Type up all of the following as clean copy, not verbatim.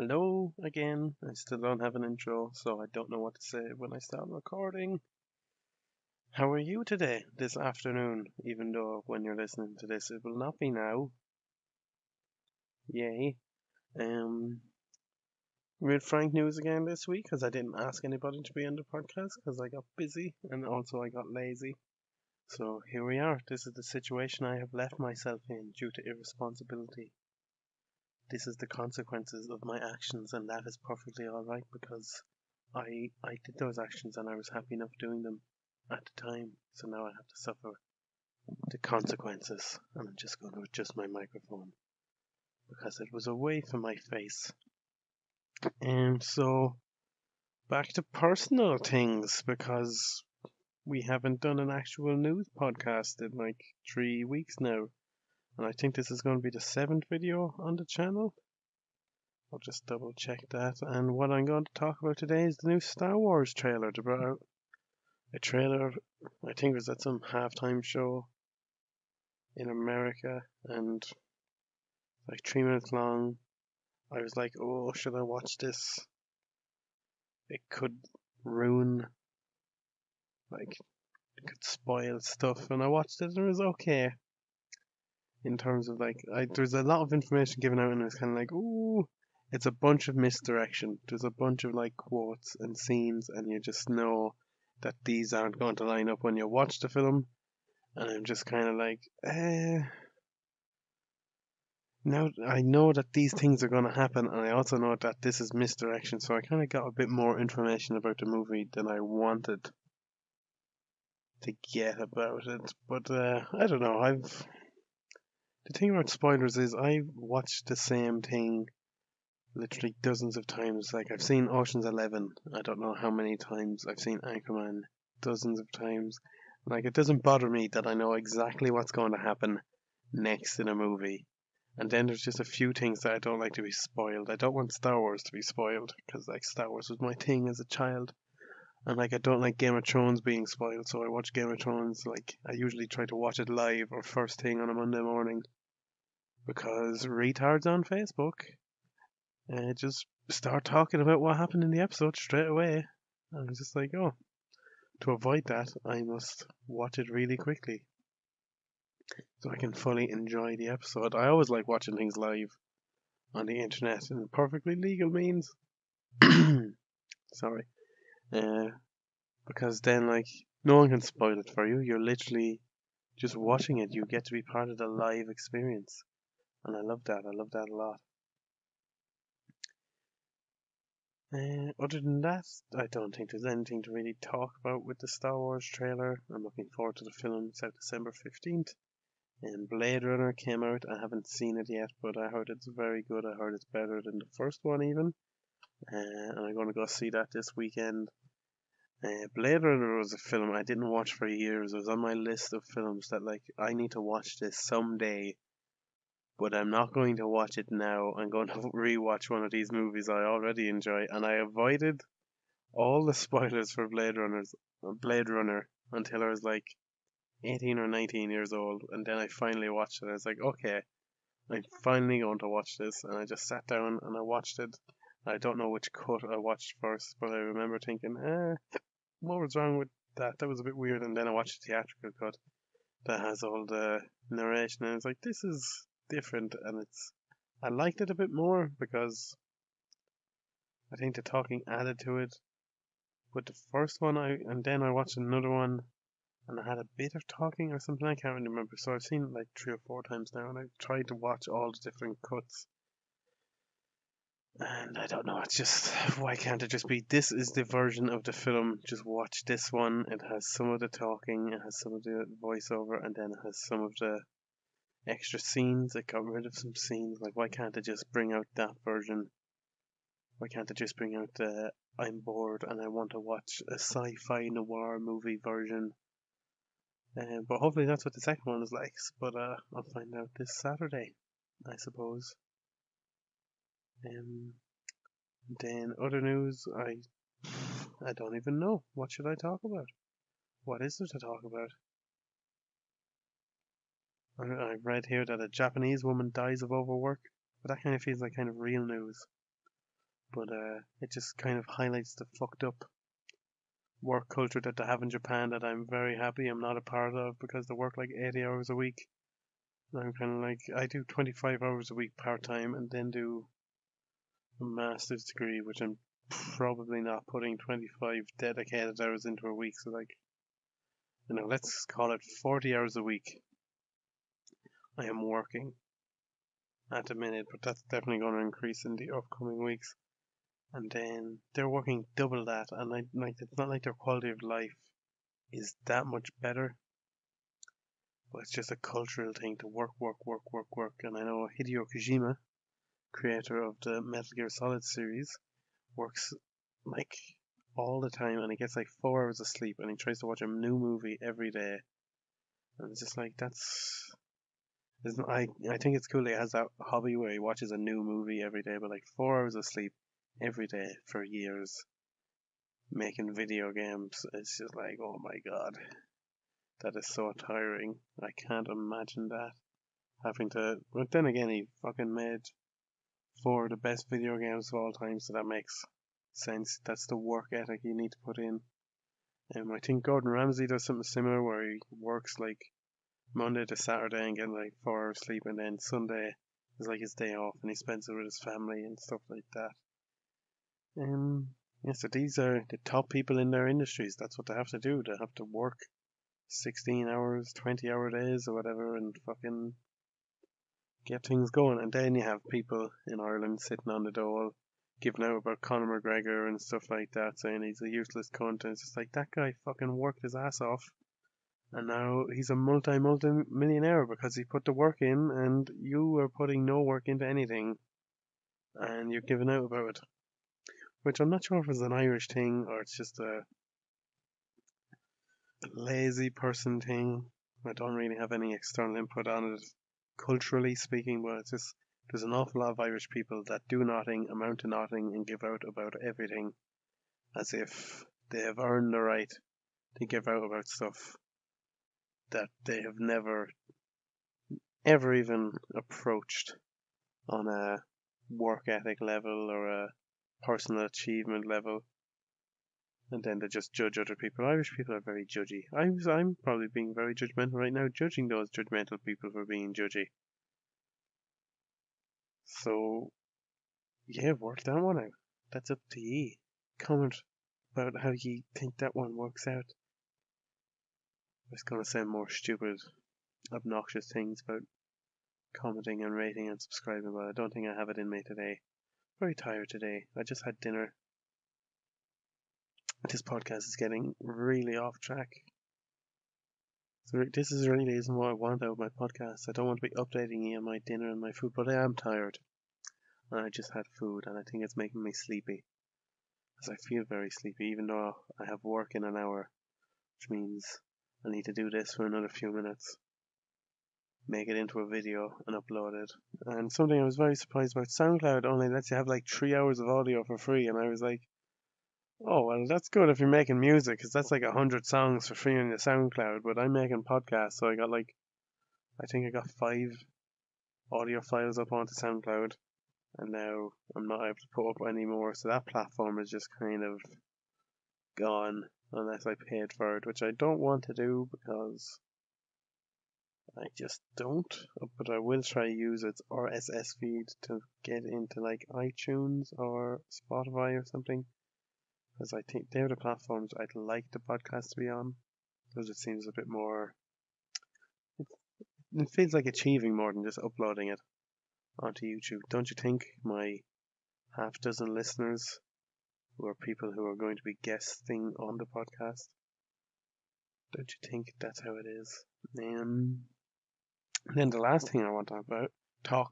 Hello again. I still don't have an intro, so I don't know what to say when I start recording. How are you today, this afternoon? Even though when you're listening to this, it will not be now. Yay. Um, Real frank news again this week because I didn't ask anybody to be on the podcast because I got busy and also I got lazy. So here we are. This is the situation I have left myself in due to irresponsibility. This is the consequences of my actions, and that is perfectly alright because I did those actions and I was happy enough doing them at the time. So now I have to suffer the consequences, and I'm just going to adjust my microphone because it was away from my face. And so back to personal things because we haven't done an actual news podcast in like 3 weeks now, and I think this is going to be the seventh video on the channel. I'll just double check that. And what I'm going to talk about today is the new Star Wars trailer. They brought out a trailer, I think it was at some halftime show in America, and like 3 minutes long. I was like, oh, should I watch this? It could ruin, like, it could spoil stuff. And I watched it and it was okay in terms of like, there's a lot of information given out, and it's kind of like, ooh, it's a bunch of misdirection. There's a bunch of like quotes and scenes, and you just know that these aren't going to line up when you watch the film. And I'm just kind of like, now I know that these things are going to happen, and I also know that this is misdirection. So I kind of got a bit more information about the movie than I wanted to get about it. But I don't know. The thing about spoilers is I've watched the same thing literally dozens of times. Like I've seen Ocean's 11. I don't know how many times. I've seen Anchorman dozens of times. Like it doesn't bother me that I know exactly what's going to happen next in a movie. And then there's just a few things that I don't like to be spoiled. I don't want Star Wars to be spoiled because like Star Wars was my thing as a child. And like I don't like Game of Thrones being spoiled, so I watch Game of Thrones like I usually try to watch it live or first thing on a Monday morning because retards on Facebook just start talking about what happened in the episode straight away. And I'm just like, oh, to avoid that, I must watch it really quickly so I can fully enjoy the episode. I always like watching things live on the internet in perfectly legal means. Sorry. Uh, because then, like, no one can spoil it for you. You're literally just watching it. You get to be part of the live experience. And I love that. I love that a lot. Other than that, I don't think there's anything to really talk about with the Star Wars trailer. I'm looking forward to the film. It's out December 15th. And Blade Runner came out. I haven't seen it yet, but I heard it's very good. I heard it's better than the first one, even. And I'm going to go see that this weekend. Blade Runner was a film I didn't watch for years. It was on my list of films that, like, I need to watch this someday, but I'm not going to watch it now. I'm going to rewatch one of these movies I already enjoy, and I avoided all the spoilers for Blade Runner until I was like 18 or 19 years old, and then I finally watched it. I was like, okay, I'm finally going to watch this, and I just sat down and I watched it. I don't know which cut I watched first, but I remember thinking, what was wrong with that? That was a bit weird. And then I watched the theatrical cut that has all the narration, and it's like, this is different, and I liked it a bit more because I think the talking added to it. But the first one, and then I watched another one, and I had a bit of talking or something. I can't really remember. So I've seen it like 3 or 4 times now, and I've tried to watch all the different cuts. And I don't know, it's just, why can't it just be, this is the version of the film, just watch this one. It has some of the talking, it has some of the voiceover, and then it has some of the extra scenes. It got rid of some scenes. Like, why can't it just bring out that version? Why can't it just bring out the, I'm bored and I want to watch a sci-fi noir movie version? But hopefully that's what the second one is like. But I'll find out this Saturday, I suppose. Um, then other news, I don't even know. What should I talk about? What is there to talk about? I read here that a Japanese woman dies of overwork, but that kind of feels like kind of real news. but it just kind of highlights the fucked up work culture that they have in Japan that I'm very happy I'm not a part of because they work like 80 hours a week. And I'm kind of like, I do 25 hours a week part time and then do a master's degree, which I'm probably not putting 25 dedicated hours into a week. So, like, let's call it 40 hours a week I am working at the minute, but that's definitely going to increase in the upcoming weeks. And then they're working double that, and it's not like their quality of life is that much better, but it's just a cultural thing to work, work, work, work, work. And I know Hideo Kojima, creator of the Metal Gear Solid series, works like all the time, and he gets like 4 hours of sleep, and he tries to watch a new movie every day. And it's just like I think it's cool he has that hobby where he watches a new movie every day, but like 4 hours of sleep every day for years making video games, it's just like, oh my god, that is so tiring. I can't imagine that having to. But then again, he fucking made four of the best video games of all time, so that makes sense. That's the work ethic you need to put in. I think Gordon Ramsay does something similar where he works like Monday to Saturday and getting like 4 hours sleep, and then Sunday is like his day off and he spends it with his family and stuff like that. Yeah, so these are the top people in their industries. That's what they have to do. They have to work 16 hours, 20-hour days or whatever and fucking get things going. And then you have people in Ireland sitting on the dole giving out about Conor McGregor and stuff like that, saying he's a useless cunt. And it's just like, that guy fucking worked his ass off. And now he's a multi-millionaire because he put the work in, and you are putting no work into anything. And you're giving out about it. Which I'm not sure if it's an Irish thing or it's just a lazy person thing. I don't really have any external input on it, culturally speaking, but it's just there's an awful lot of Irish people that do nothing, amount to nothing, and give out about everything as if they have earned the right to give out about stuff that they have never ever even approached on a work ethic level or a personal achievement level. And then they just judge other people. Irish people are very judgy. I'm probably being very judgmental right now, judging those judgmental people for being judgy. So, yeah, work that one out. That's up to ye. Comment about how you think that one works out. I was going to say more stupid, obnoxious things about commenting and rating and subscribing, but I don't think I have it in me today. Very tired today. I just had dinner. This podcast is getting really off track. So this is really isn't what I want out of my podcast. I don't want to be updating you on my dinner and my food, but I am tired. And I just had food, and I think it's making me sleepy. Because I feel very sleepy, even though I have work in an hour, which means I need to do this for another few minutes, make it into a video, and upload it. And something I was very surprised about, SoundCloud only lets you have like 3 hours of audio for free, and I was like, oh, well, that's good if you're making music, because that's like 100 songs for free on your SoundCloud, but I'm making podcasts, so I think I got 5 audio files up onto SoundCloud, and now I'm not able to put up any more, so that platform is just kind of gone unless I paid for it, which I don't want to do because I just don't, but I will try to use its RSS feed to get into like iTunes or Spotify or something, because I think they're the platforms I'd like the podcast to be on, because it seems a bit more, it feels like achieving more than just uploading it onto YouTube. Don't you think, my half dozen listeners who are people who are going to be guesting on the podcast? Don't you think that's how it is? And then the last thing I want to talk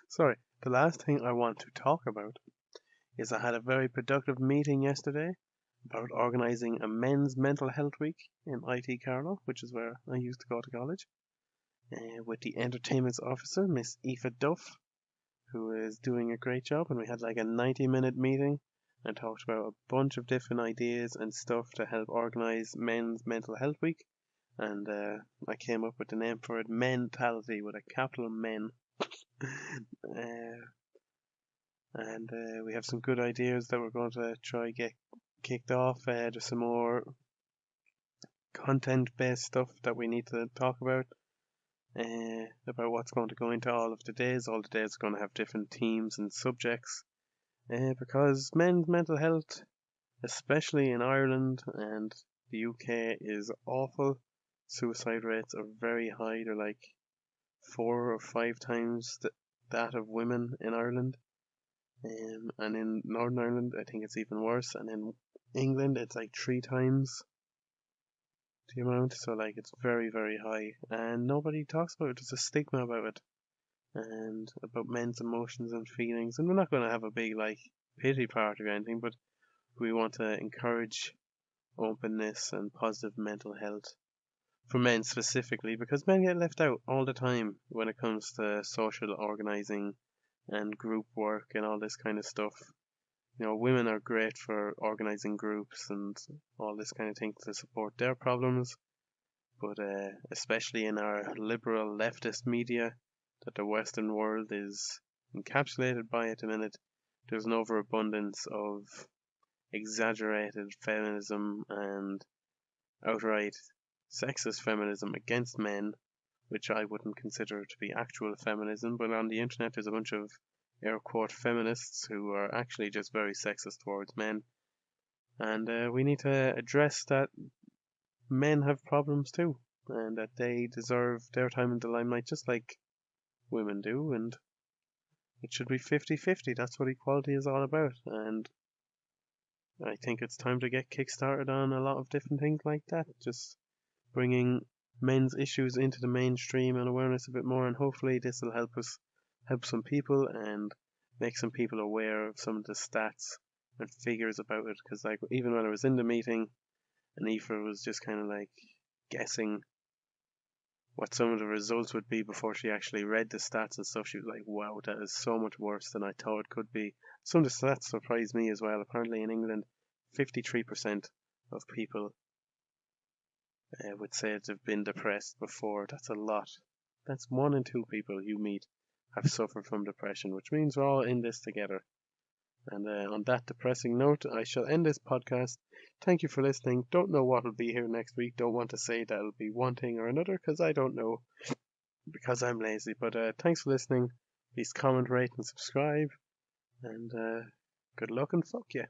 sorry, the last thing I want to talk about is I had a very productive meeting yesterday about organising a men's mental health week in IT Carlow, which is where I used to go to college, with the entertainment officer, Miss Aoife Duff, who is doing a great job. And we had like a 90-minute meeting and talked about a bunch of different ideas and stuff to help organise men's mental health week. And I came up with the name for it, Mentality, with a capital Men. and we have some good ideas that we're going to try get kicked off. There's some more content-based stuff that we need to talk about what's going to go into all of the days. All the days are going to have different themes and subjects, because men's mental health, especially in Ireland and the UK, is awful. Suicide rates are very high. They're like 4 or 5 times that of women in Ireland. And in Northern Ireland, I think it's even worse. And in England, it's like 3 times the amount. So, like, it's very, very high. And nobody talks about it. There's a stigma about it. And about men's emotions and feelings. And we're not going to have a big, like, pity party or anything, but we want to encourage openness and positive mental health for men specifically, because men get left out all the time when it comes to social organizing and group work and all this kind of stuff. Women are great for organizing groups and all this kind of thing to support their problems, but especially in our liberal leftist media that the Western world is encapsulated by at the minute, there's an overabundance of exaggerated feminism and outright sexist feminism against men, which I wouldn't consider to be actual feminism, but on the internet there's a bunch of air quote feminists who are actually just very sexist towards men. And we need to address that men have problems too, and that they deserve their time in the limelight just like women do, and it should be 50-50. That's what equality is all about, and I think it's time to get kick-started on a lot of different things like that, just bringing men's issues into the mainstream and awareness a bit more, and hopefully this will help some people and make some people aware of some of the stats and figures about it. Because like even when I was in the meeting, and Aoife was just kind of like guessing what some of the results would be before she actually read the stats and stuff. She was like, "Wow, that is so much worse than I thought it could be." Some of the stats surprised me as well. Apparently in England, 53% of people would say they've been depressed before. That's a lot. That's 1 in 2 people you meet have suffered from depression, which means we're all in this together. And on that depressing note, I shall end this podcast. Thank you for listening. Don't know what will be here next week. Don't want to say that it'll be one thing or another because I don't know, because I'm lazy. But thanks for listening. Please comment, rate, and subscribe. And good luck and fuck yeah.